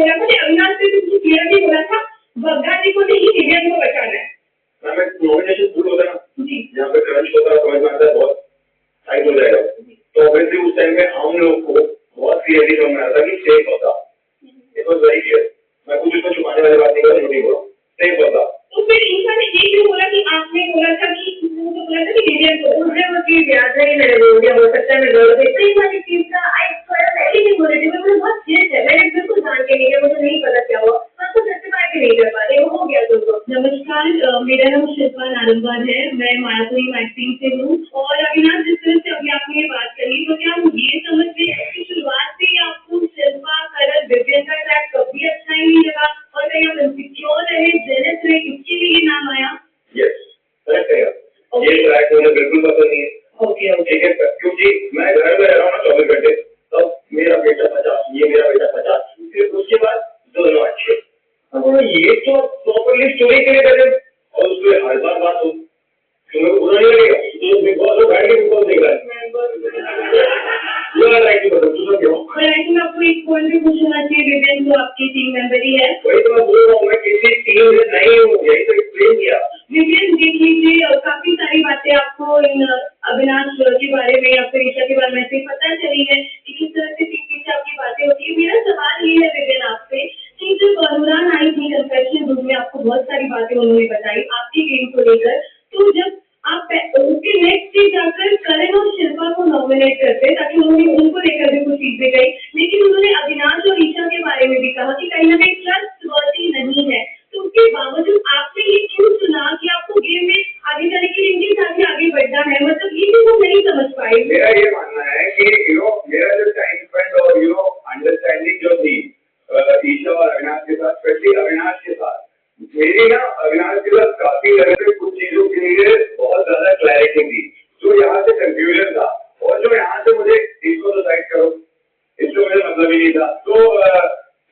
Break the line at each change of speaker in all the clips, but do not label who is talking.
बोला था कि अविनाश ने तुमको क्लियरली बोला था बग्गा जी को नहीं विवियन को बचाना है।
मैं नॉमिनेशन पूरा होता ना
जी
यहाँ पे क्रंच होता समझ में आता है बहुत टाइट हो जाएगा तो ऑब्वियसली उस टाइम पे हम लोग को बहुत क्लियरली समझ में आता कि सेफ होता इट वाज वेरी क्लियर मैं कुछ उसमें छुपाने वाली बात नहीं कर रही हूँ सेफ होता
तो फिर इंसान ने ये क्यों बोला कि आपने बोला था कि मुझे बोला था कि विवियन को मुझे वो चीज याद नहीं मैंने बोल दिया हो सकता है मैं गलत है सही वाली चीज का आई थोड़ा पहले नहीं बोले थे मुझे बहुत सीरियस है मैंने बिल्कुल जान के नहीं किया मुझे नहीं पता क्या हुआ मैं आपको जस्टिफाई भी नहीं कर पा रही हो गया तो नमस्कार मेरा नाम शिल्पा नारंगवाल है मैं मायापुरी मैगजीन से हूँ और अविनाश जिस तरह से अभी आपने ये बात करी तो क्या हम ये समझ रहे हैं कि शुरुआत से ही आपको शिल्पा करण विवियन का ट्रैक कभी अच्छा ही नहीं लगा और कहीं आप इनसिक्योर रहे जेलस रहे इसके लिए ये नाम आया
यस करेक्ट है ये ट्रैक मुझे बिल्कुल पसंद नहीं है
ओके
ठीक है क्योंकि मैं घर में रह रहा हूँ ना 24 घंटे तब मेरा बेटा 50 ये मेरा बेटा 50 फिर उसके बाद दोनों अच्छे अब ये तो प्रॉपरली स्टोरी के लिए करे और उसमें हर बात हो तुम्हें बुरा नहीं लगेगा तो बिग बॉस को बैठ के बिग बॉस देख रहा है
मैं आपको एक पॉइंट भी पूछना चाहिए विवियन तो आपकी टीम मेंबर ही है
वही तो मैं बोल रहा हूँ मैं किसी टीम में नहीं हूँ यही तो एक्सप्लेन किया
विवियन देख लीजिए और काफी सारी बातें आपको इन अविनाश के बारे में या फिर ईशा के बारे में से पता चली है कि किस तरह से पीछे आपकी बातें होती है मेरा सवाल ये है विवियन आपसे कि जब नूरान आई थी कन्फेशन रूम में आपको बहुत सारी बातें उन्होंने बताई आपकी गेम को लेकर तो जब आप उसके नेक्स्ट डे जाकर करण और शिल्पा को नॉमिनेट करते ताकि उन्होंने उनको लेकर भी कुछ चीजें गई लेकिन उन्होंने अविनाश और ईशा के बारे में भी कहा कि कहीं ना कहीं ट्रस्टवर्थी नहीं है तो उसके बावजूद आपने ये क्यों चुना कि आपको गेम में आगे जाने के लिए इनके साथ ही आगे बढ़ना है मतलब ये भी हम नहीं समझ पाए
मेरा ये मानना है कि मेरा जो टाइम स्पेंड और अंडरस्टैंडिंग जो थी ईशा और अविनाश के साथ स्पेशली अविनाश के साथ मेरी ना अविनाश के साथ काफी तरह से कुछ चीजों के लिए बहुत ज्यादा क्लैरिटी थी जो यहाँ से कंफ्यूजन था और जो यहाँ से मुझे इसको तो साइड करो इसको मेरा मतलब ही नहीं था तो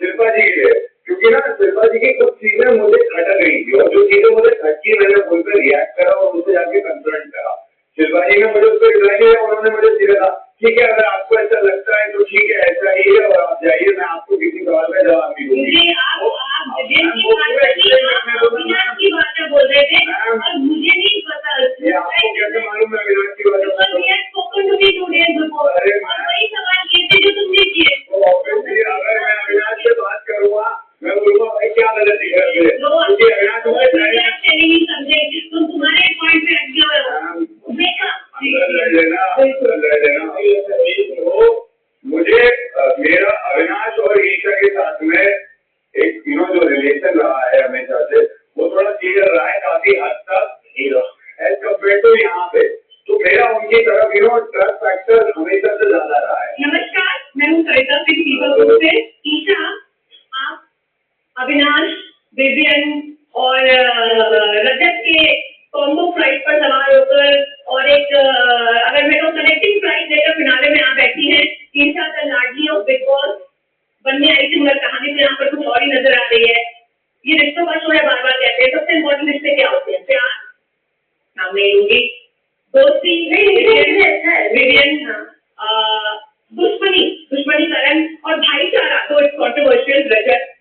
शिल्पा जी के लिए क्योंकि ना शिल्पा जी की कुछ चीजें मुझे खटक गई थी और जो चीजें मुझे खटकी मैंने उन पर रिएक्ट करा और उनसे जाके कंसल्ट करा शिल्पा जी ने मुझे उस पर रिप्लाई किया उन्होंने मुझे सीधा कहा ठीक है अगर आपको ऐसा लगता है तो ठीक है ऐसा ही है और आप जाइए मैं आपको किसी सवाल का जवाब नहीं दूंगा
की बातें बोल रहे थे और मुझे नहीं पता
आपको कैसे मालूम है अविनाश की बात
और वही सवाल ये थे जो तुमने किए
अगर मैं अविनाश से बात करूंगा मैं बोलूंगा भाई क्या गलत है क्योंकि अविनाश
नहीं समझे तुम तुम्हारे पॉइंट पे
मुझे मेरा अविनाश और ईशा के साथ में एक जो रिलेशन रहा है हमेशा से वो थोड़ा क्लियर रहा है काफी हद तक एज कम्पेयर टू यहाँ पे तो मेरा उनकी तरफ ट्रस्ट फैक्टर हमेशा से ज्यादा रहा है।
नमस्कार मैं हूँ सरिता सिंह से ईशा आप अविनाश विवियन और रजत के कॉम्बो फ्लाइट पर सवार होकर और एक अगर मैं तो कनेक्टिंग फ्लाइट लेकर फिनाले में आप बैठी हैं ईशा का लाडली और बिग बॉस बनने आई थी मगर कहानी में यहाँ पर कुछ और ही नजर आ रही है ये रिश्तों का शो है बार बार कहते हैं सबसे इम्पोर्टेंट रिश्ते क्या होते हैं प्यार नाम नहीं लूंगी दोस्ती विवियन दुश्मनी करण और भाईचारा तो इट्स कॉन्ट्रोवर्शियल रजत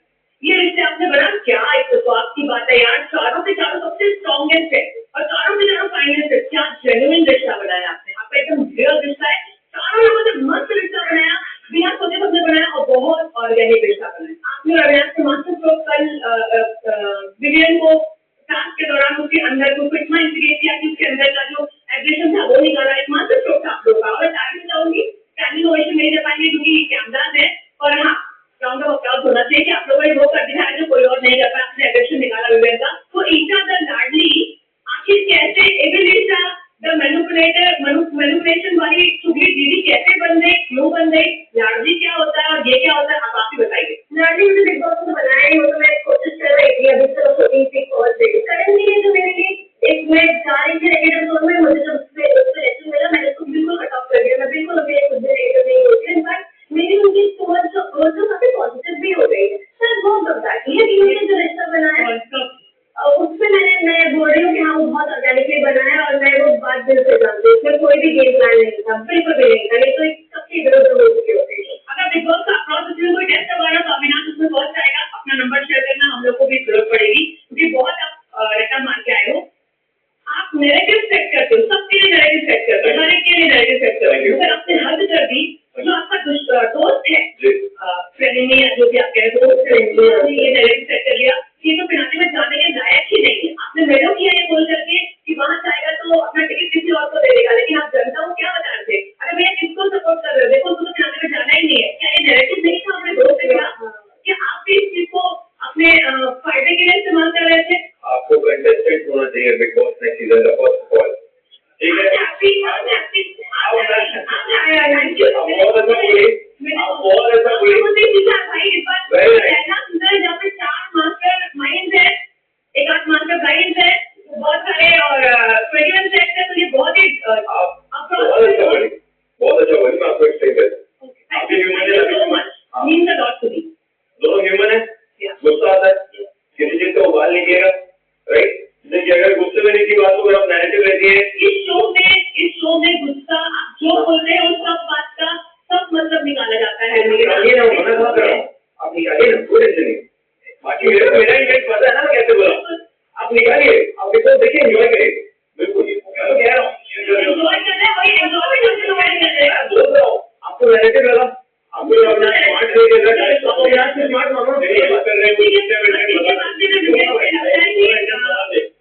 ये रिश्ते आपने बना क्या एक तो आपकी बात है यार चारों से चारों सबसे स्ट्रॉन्गेस्ट है और चारों से चारों फाइनेस्ट है क्या जेन्युइन रिश्ता बनाया आपने आपका एकदम रियल रिश्ता है चारों लोगों ने मस्त रिश्ता बनाया बिना सोचे समझे बनाया और बहुत ऑर्गेनिक रिश्ता बनाया आपने अविनाश के मास्टर स्ट्रोक कल विवियन को टास्क के दौरान उसके अंदर को फिटमा इंटीग्रेट किया कि उसके अंदर का जो एग्रेशन था वो निकाला एक मास्टर स्ट्रोक था आप लोग का और टाइम में जाऊंगी स्टैंडिंग ओवेशन नहीं दे पाएंगे क्योंकि कैमरास है और हाँ राउंड ऑफ अप्लॉज होना चाहिए कि आप लोगों ने वो कर दिखाया जो कोई और नहीं कर पाया आपने एग्रेशन निकाला विवियन का तो ईशा द लाडली आखिर कैसे एविल ईशा द मैनिपुलेशन वाली चुगली दीदी कैसे बन गई क्यों बन गई लाडली क्या होता है और ये क्या होता है आप ही बताइए लाडली मुझे बिग बॉस में बनाया ही वो तो मैं कोशिश कर रही थी अभी तो शूटिंग से पहुंच गई करण जी ने जो मेरे लिए एक मैं जा रही थी नेगेटिव जोन में मुझे जब उससे लेसन मिला मैंने उसको बिल्कुल कट ऑफ कर दिया मैं बिल्कुल अभी कुछ भी नेगेटिव नहीं होती है इनफैक्ट मेरी उनकी सोच तो काफी पॉजिटिव भी हो गई है सर वो सब ये तीनों जो रिश्ता बनाया उससे मैं बोल रही हूँ कि हाँ वो बहुत ऑर्गेनिकली बना है और मैं वो बात दिल से जानती हूँ उसमें कोई भी गेम प्लान नहीं था बिल्कुल भी नहीं था ये तो एक सबके विरुद्ध हो चुकी होती है अगर बिग बॉस का अप्रॉच कोई टेस्ट करवाना तो अविनाश उसमें बहुत की जरूरत पड़ेगी क्योंकि बहुत आप रटा मार के आए हो। आप नैरेटिव सेट करते हो, सबके लिए नैरेटिव सेट करते हो, हर एक के लिए नैरेटिव सेट करते हो। अगर आपने हद कर दी, जो आपका दोस्त है फ्रेंड या जो भी आप कह रहे हो, ये नैरेटिव सेट कर लिया, ये तो पिनाके में जाने के लायक ही नहीं है। आपने मेडो किया ये बोल करके कि वहां जाएगा तो अपना टिकट किसी और को दे देगा, लेकिन आप जनता को क्या बता रहे थे? अरे भैया किसको सपोर्ट कर रहे हो? देखो उसको तो पिनाके में जाना ही नहीं है। क्या ये नैरेटिव नहीं था अपने दोस्त के खिलाफ? क्या आप भी इस चीज को अपने फायदे के लिए इस्तेमाल कर रहे थे?
आपको कंटेस्टेंट होना चाहिए बिग बॉस नेक्स्ट सीजन का फर्स्ट ऑफ ऑल, ठीक है? एक आध मास्टर ब्राइड है, बहुत सारे और 21 सेक्स है, तो ये बहुत ही बहुत अच्छा बोली। मैं आपको एक्सप्लेन करता हूँ। आपके ह्यूमन है, दोनों ह्यूमन है, गुस्सा आता है, किसी चीज का उबाल लीजिएगा, राइट? देखिए अगर गुस्से में की बात तो आप नैरेटिव लेती है। इस शो में गुस्सा आप जो बोल रहे हो सब बात का सब मतलब निकाला जाता है। निकालिए ना, मैं बात कर रहा हूँ, आप निकालिए ना, कोई टेंशन नहीं। बाकी मेरा इवेंट पता है ना कैसे बोला, आप निकालिए, आप देखो, देखिए एंजॉय करिए। बिल्कुल कह रहा हूँ आपको नैरेटिव लगा, आपको स्मार्ट मानो,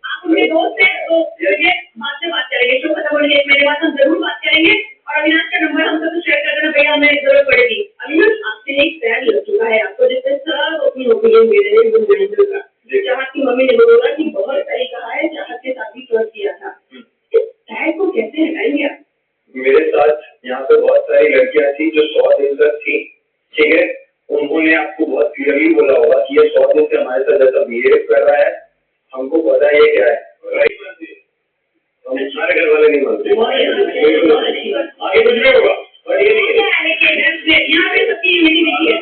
आप उनके दोस्त हैं तो बाद में बात करेंगे, शो खत्म होने के 1 महीने बाद हम जरूर बात करेंगे। और अविनाश का नंबर हमसे तो शेयर कर देना भैया, हमें जरूरत पड़ेगी। अविनाश आपसे एक पैर लग चुका है आपको, जिससे सब अपनी ओपिनियन दे रहे हैं। चाहत की मम्मी ने बोला कि बहुत सही कहा है, चाहत के साथ भी फ्लर्ट किया था, इस टैग को कैसे हटाएंगे आप? मेरे साथ यहाँ पे बहुत सारी लड़कियां थी जो 100 दिन तक थी, ठीक है? उन्होंने आपको बहुत क्लियरली बोला होगा कि ये 100 दिन से हमारे साथ ऐसा बिहेव कर रहा है, हमको पता है ये क्या है, राइट? हम सारे घर वाले नहीं मानते, आगे कुछ नहीं होगा, और ये नहीं है यहाँ पे सबकी यूनिटी है।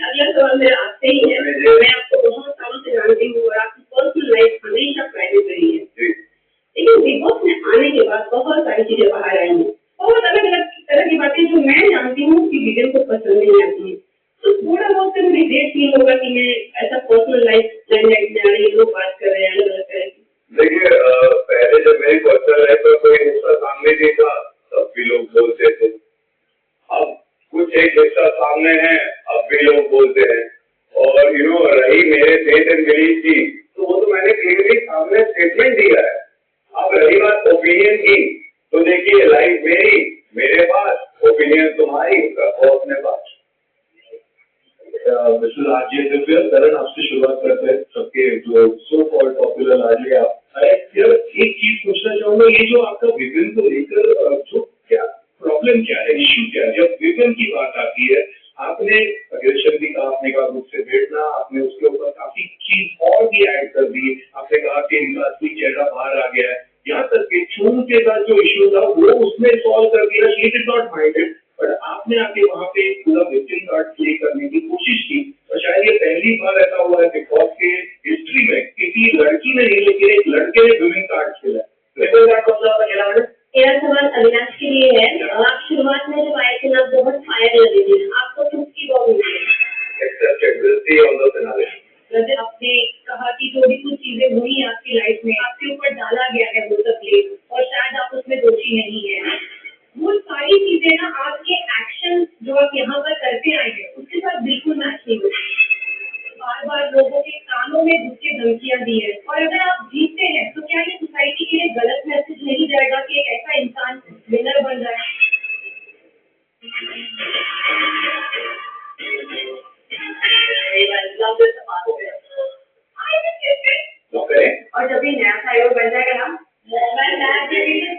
अगला सवाल मेरा आपसे ही है। मैं आपको बहुत सालों से जानती हूँ और आपकी पर्सनल लाइफ हमेशा प्राइवेट रही है, लेकिन बिग बॉस में आने के बाद बहुत सारी चीजें बाहर आई हैं, बहुत अलग अलग तरह की बातें जो मैं जानती हूँ कि विजन को पसंद नहीं आती है। तो थोड़ा बहुत तो मुझे ग्रेट फील होगा कि मैं ऐसा पर्सनल लाइफ लाइमलाइट में आ रही लोग बात कर रहे हैं अलग अलग तरह की। देखिए पहले जब मेरी पर्सनल लाइफ का कोई हिस्सा सामने नहीं था तब भी लोग बोलते थे, अब कुछ एक हिस्सा सामने है अब भी लोग बोलते हैं। और रही मेरे फेथ एंड बिलीफ की, तो वो तो मैंने क्लियरली सामने स्टेटमेंट दिया है। अब रही बात ओपिनियन की, तो देखिए लाइफ मेरे पास, ओपिनियन तुम्हारी, वो अपने पास। मिस्टर आरजे दिव्या, करण आपसे शुरुआत करते हैं, सबके जो सो कॉल्ड पॉपुलर आरजे आप। एक चीज पूछना चाहूंगा, ये जो आपका विजन को लेकर जो क्या प्रॉब्लम क्या है, इश्यू क्या है? जब विजन की बात आती है, आपने अग्रेशन भी कहा, आपने कहा ग्रुप से भेजना, आपने उसके ऊपर काफी चीज और भी ऐड कर दी, आपने कहा कि इनका असली चेहरा बाहर आ गया है, यहाँ तक कि चून के साथ जो इश्यू था वो उसने सॉल्व कर दिया, she did not mind it, but आपने आके वहाँ पे पूरा विजिटिंग कार्ड प्ले करने की कोशिश की। और शायद ये पहली बार ऐसा हुआ है बिग बॉस के हिस्ट्री में किसी लड़की ने नहीं, लेकिन एक लड़के ने विनिंग कार्ड खेला। विनिंग कार्ड कौन सा खेला मैंने? मेरा सवाल अविनाश के लिए है। आप शुरुआत में जब आए थे ना बहुत फायर लगे थे, आपको किसकी बॉल मिली? जैसे आपने कहा कि जो भी कुछ चीजें हुई आपकी लाइफ में, आपके ऊपर डाला गया है वो सब ब्लेम, और शायद आप उसमें दोषी नहीं है। वो सारी चीजें ना आपके एक्शन जो आप यहाँ पर करते आए हैं उसके साथ बिल्कुल मैच नहीं होती। बार बार लोगों के कानों में घुस के धमकियां दी है, और अगर आप जीतते हैं तो क्या ये सोसाइटी के लिए गलत मैसेज नहीं जाएगा कि एक ऐसा इंसान विनर बन जाए? और जब भी नया साइबर बन जाएगा ना,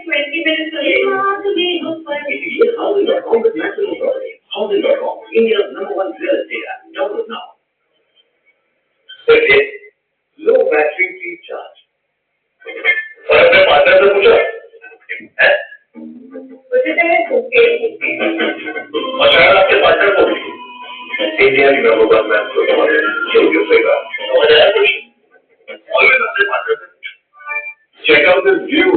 20 minutes India's #1 real estate app. Download now. लो बैटरी फी चार्ज। और अपने पार्टनर से पूछो और शायद आपके पार्टनर को भी इंडिया की #1 मैप को तुम्हारे समझ आया कुछ? ऑलवेज अपने पार्टनर से चेक आउट दिस व्यू